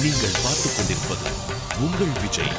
நீங்கள் பார்த்துக் கொண்டிருப்பது உங்கள் Vijay.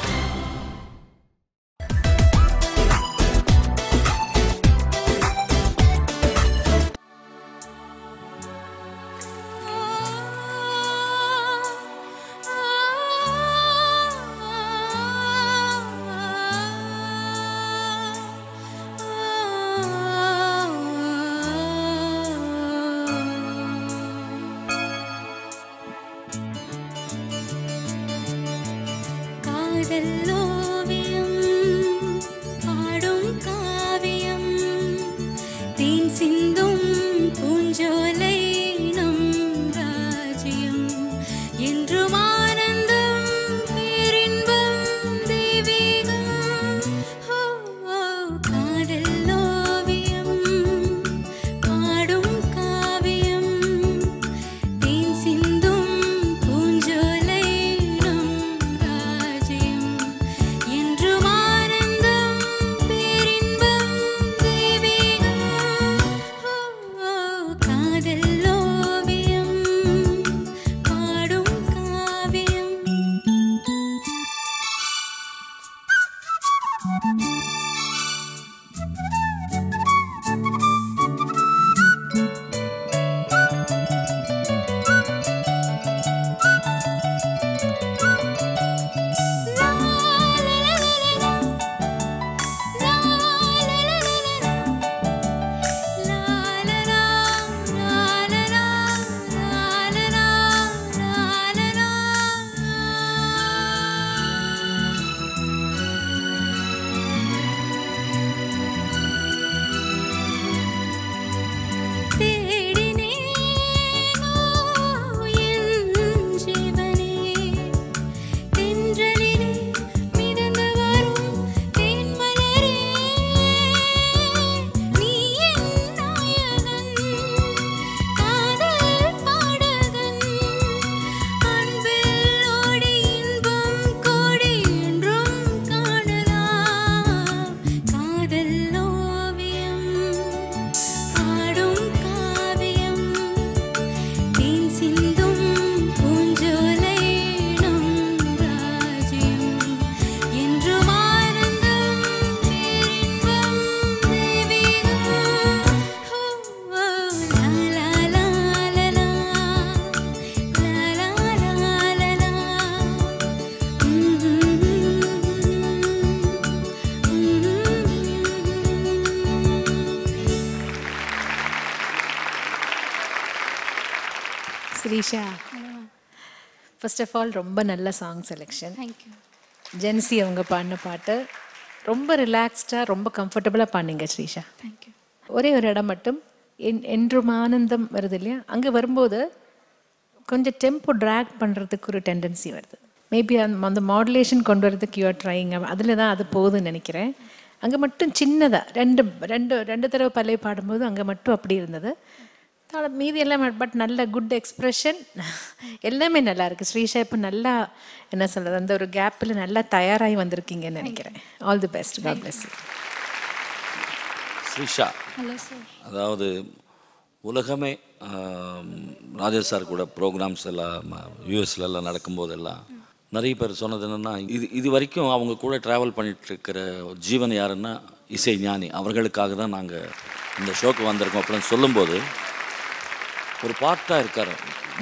Srisha, first of all ரொம்ப நல்ல சாங் செலெக்ஷன். தேங்க்யூ. ஜென்சி அவங்க பாடின பாட்டு ரொம்ப ரிலாக்ஸ்டாக ரொம்ப கம்ஃபர்டபுளாக பாடினீங்க ஸ்ரீஷா. தேங்க்யூ. ஒரே ஒரு இடம் மட்டும் என்றும் ஆனந்தம் வருது இல்லையா, அங்கே வரும்போது கொஞ்சம் டெம்போ ட்ராக் பண்ணுறதுக்கு ஒரு டெண்டன்சி வருது. மேபி அந்த மாடுலேஷன் கொண்டு வரதுக்கு யூஆர் ட்ரைங், அதில் தான் அது போகுதுன்னு நினைக்கிறேன். அங்கே மட்டும் சின்னதாக ரெண்டு ரெண்டு ரெண்டு தடவை பழைய பாடும்போது அங்கே மட்டும் அப்படி இருந்தது. மீதி எல்லாம் பட் நல்ல குட் எக்ஸ்ப்ரெஷன் எல்லாமே நல்லா இருக்குது. ஸ்ரீஷா இப்போ நல்லா என்ன சொல்கிறது, அந்த ஒரு கேப்பில் நல்லா தயாராகி வந்திருக்கீங்கன்னு நினைக்கிறேன். All the best, God bless you. Srisha, hello sir. அதாவது உலகமே ராஜேஷ் சார் கூட ப்ரோக்ராம்ஸ் எல்லாம் யூஎஸ்லலாம் நடக்கும்போதெல்லாம் நிறைய பேர் சொன்னது என்னென்னா, இது வரைக்கும் அவங்க கூட ட்ராவல் பண்ணிகிட்ருக்கிற ஜீவன் யாருன்னா இசை ஞானி அவர்களுக்காக தான் நாங்கள் இந்த ஷோக்கு வந்திருக்கோம் அப்படின்னு சொல்லும்போது ஒரு பார்ட்டாக இருக்கார்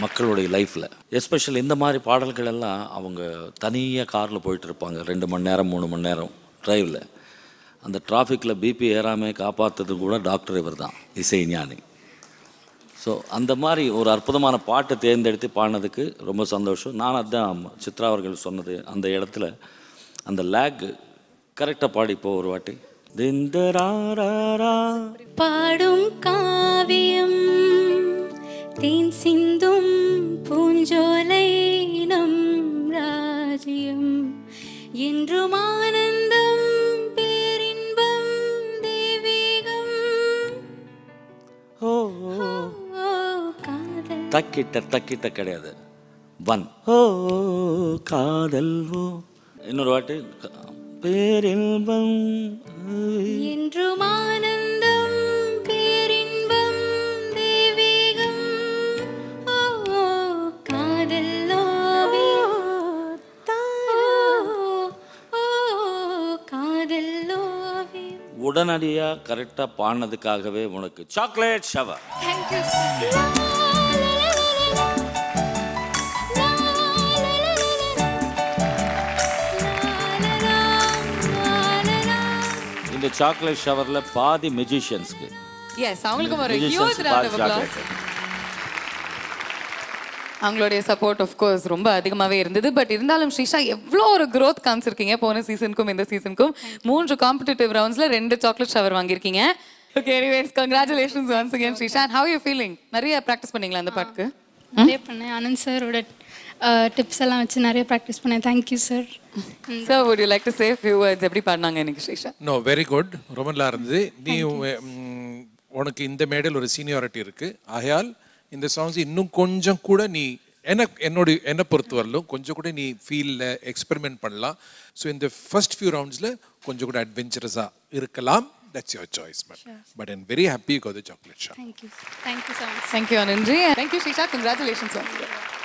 மக்களுடைய லைஃப்பில். எஸ்பெஷலி இந்த மாதிரி பாடல்கள் எல்லாம் அவங்க தனியாக காரில் போயிட்டு இருப்பாங்க 2 மணி நேரம் 3 மணி நேரம் ட்ரைவில். அந்த டிராஃபிக்கில் பிபி ஏறாமல் காப்பாற்றுறது கூட டாக்டர் இவர் தான், இசை ஞானி. ஸோ அந்த மாதிரி ஒரு அற்புதமான பாட்டை தேர்ந்தெடுத்து பாடினதுக்கு ரொம்ப சந்தோஷம். நான் அதுதான் சித்ரா அவர்கள் சொன்னது, அந்த இடத்துல அந்த லேக் கரெக்டாக பாடிப்போ ஒரு வாட்டி. பாடும் காவியம் தேன் சிந்தும் பூஞ்சோலை நம் ராஜ்யம் என்றும் ஆனந்தம் பேரின்பம் தெய்வீகம். ஓ காதல் தக்கிட்ட கிடையாது, வன் ஓ காதல் ஓ. இன்னொரு வாட்டி பேரின்பம் என்றும் ஆனந்தம் பேரின்பம் தெய்வீகம். ஓ காதல் ஓவியம். உடனடியாக கரெக்டாக பாடினதுக்காகவே உனக்கு சாக்லேட் ஷவர். Thank you sir. இந்த சாக்லேட் ஷவரில் பாதி மெஜிஷியன்ஸ்க்கு. எஸ், அவங்களுக்கு ஒரு ஹியூஜ் ரவுண்ட் ஆஃப் அப்ளாஸ். அவங்களுடைய சப்போர்ட் ஆஃப் கோர்ஸ் ரொம்ப அதிகமாகவே இருந்தது. பட் இருந்தாலும் ஸ்ரீஷா எவ்வளோ ஒரு க்ரோத் காமிச்சிருக்கீங்க போன சீசனுக்கும் இந்த சீசனுக்கும். 3 காம்படிட்டிவ் ரவுண்ட்ஸில் 2 சாக்லேட் ஷவர் வாங்கியிருக்கீங்க. Okay, anyways congratulations once again Srisha. And how you feeling? நிறைய ப்ராக்டிஸ் பண்ணீங்களா அந்த பாட்டுக்கு? நிறைய பண்ணேன். ஆனந்த் சாரோட டிப்ஸ் எல்லாம் வச்சு நிறைய ப்ராக்டிஸ் பண்ணேன். Thank you sir. Sir, would you like to say a few words? எப்படி பாடினாங்க இன்னைக்கு ஸ்ரீஷா? No, very good. ரொம்ப நல்லா இருந்தது. நீ உனக்கு இந்த மேடையில் ஒரு சீனியாரிட்டி இருக்கு. ஆகையால் இந்த சாங்ஸ் இன்னும் கொஞ்சம் கூட நீ என்னை பொறுத்தவரையிலும் கொஞ்சம் கூட நீ ஃபீல்டில் எக்ஸ்பெரிமெண்ட் பண்ணலாம். ஸோ இந்த ஃபர்ஸ்ட் ஃபியூ ரவுண்ட்ஸில் கொஞ்சம் கூட அட்வென்ச்சரஸாக இருக்கலாம். That's your choice, but I'm very happy you got the chocolate shop. Thank you so much. Thank you, Anandji. Thank you, Shisha. Congratulations once again.